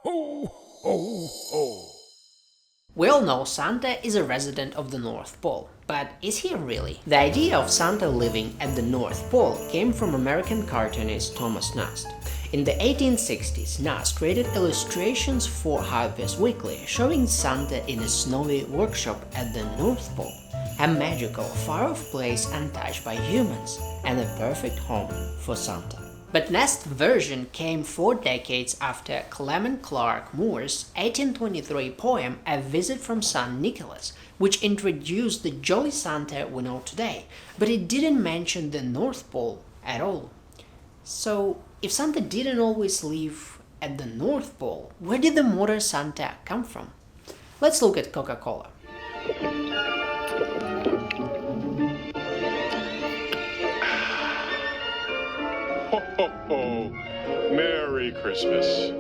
Ho, ho, ho. We all know Santa is a resident of the North Pole, but is he really? The idea of Santa living at the North Pole came from American cartoonist Thomas Nast. In the 1860s, Nast created illustrations for Harper's Weekly showing Santa in a snowy workshop at the North Pole, a magical, far-off place untouched by humans, and a perfect home for Santa. But Nast's version came 4 decades after Clement Clarke Moore's 1823 poem A Visit from St. Nicholas, which introduced the Jolly Santa we know today, but it didn't mention the North Pole at all. So, if Santa didn't always live at the North Pole, where did the modern Santa come from? Let's look at Coca-Cola. Ho, ho, ho. Merry Christmas.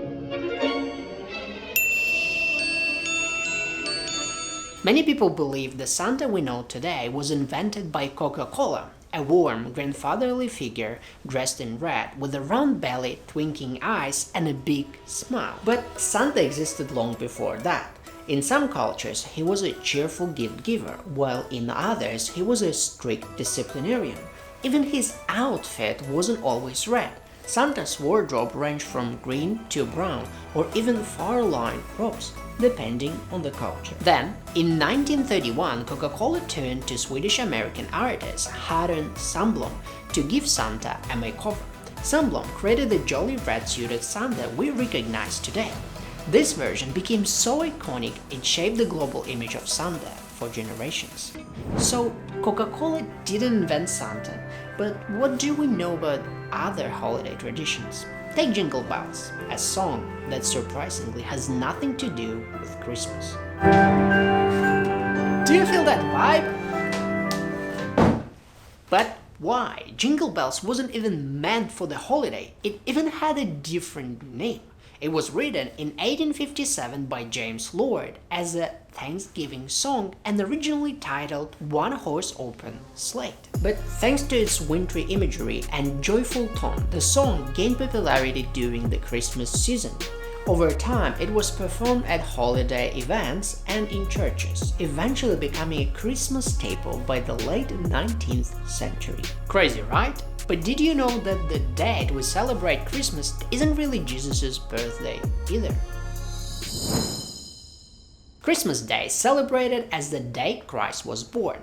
Many people believe the Santa we know today was invented by Coca-Cola, a warm, grandfatherly figure dressed in red with a round belly, twinkling eyes, and a big smile. But Santa existed long before that. In some cultures, he was a cheerful gift giver, while in others, he was a strict disciplinarian. Even his outfit wasn't always red. Santa's wardrobe ranged from green to brown, or even fur-lined robes, depending on the culture. Then, in 1931, Coca-Cola turned to Swedish-American artist Harry Sandblom to give Santa a makeover. Sandblom created the jolly red-suited Santa we recognize today. This version became so iconic it shaped the global image of Santa for generations. So, Coca-Cola didn't invent Santa, but what do we know about other holiday traditions? Take Jingle Bells, a song that surprisingly has nothing to do with Christmas. Do you feel that vibe? But why? Jingle Bells wasn't even meant for the holiday, it even had a different name. It was written in 1857 by James Lord as a Thanksgiving song and originally titled One Horse Open Slate. But thanks to its wintry imagery and joyful tone, the song gained popularity during the Christmas season. Over time, it was performed at holiday events and in churches, eventually becoming a Christmas staple by the late 19th century. Crazy, right? But did you know that the date we celebrate Christmas isn't really Jesus' birthday either? Christmas Day is celebrated as the day Christ was born.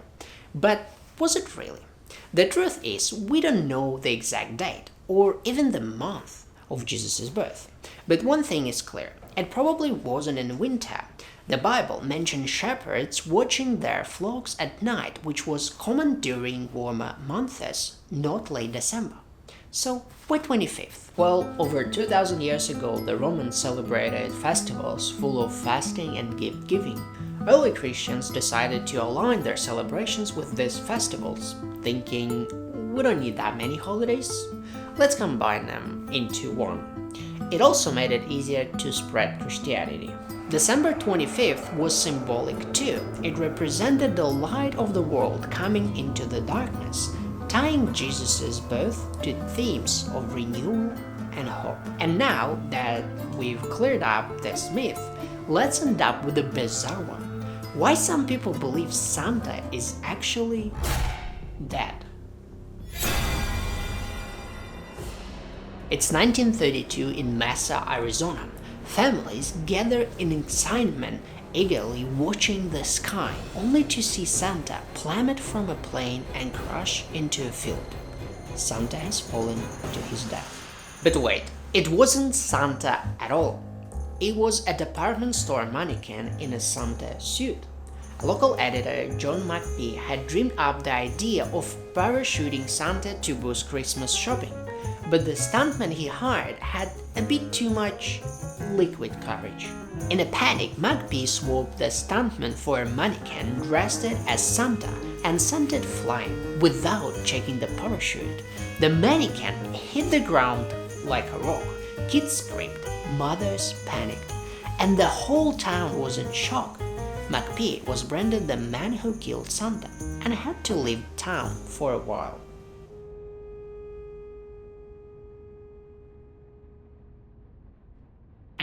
But was it really? The truth is, we don't know the exact date, or even the month of Jesus' birth. But one thing is clear, it probably wasn't in winter. The Bible mentions shepherds watching their flocks at night, which was common during warmer months, not late December. So, why 25th? Well, over 2000 years ago, the Romans celebrated festivals full of fasting and gift giving. Early Christians decided to align their celebrations with these festivals, thinking, we don't need that many holidays, let's combine them into one. It also made it easier to spread Christianity. December 25th was symbolic too. It represented the light of the world coming into the darkness, tying Jesus' birth to themes of renewal and hope. And now that we've cleared up this myth, let's end up with a bizarre one. Why some people believe Santa is actually dead. It's 1932 in Mesa, Arizona. Families gather in excitement, eagerly watching the sky, only to see Santa plummet from a plane and crash into a field. Santa has fallen to his death. But wait, it wasn't Santa at all. It was a department store mannequin in a Santa suit. A local editor, John McPhee, had dreamed up the idea of parachuting Santa to boost Christmas shopping. But the stuntman he hired had a bit too much liquid courage. In a panic, McPhee swapped the stuntman for a mannequin dressed as Santa and sent it flying without checking the parachute. The mannequin hit the ground like a rock. Kids screamed, mothers panicked, and the whole town was in shock. McPhee was branded the man who killed Santa and had to leave town for a while.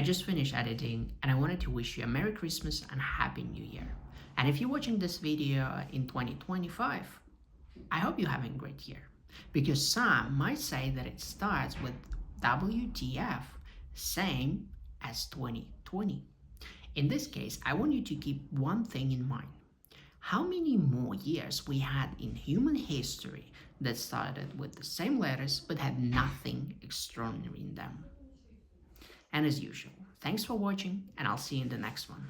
just finished editing and I wanted to wish you a Merry Christmas and Happy New Year. And if you're watching this video in 2025, I hope you're having a great year. Because some might say that it starts with WTF, same as 2020. In this case, I want you to keep one thing in mind. How many more years we had in human history that started with the same letters but had nothing extraordinary in them? And as usual, thanks for watching and I'll see you in the next one.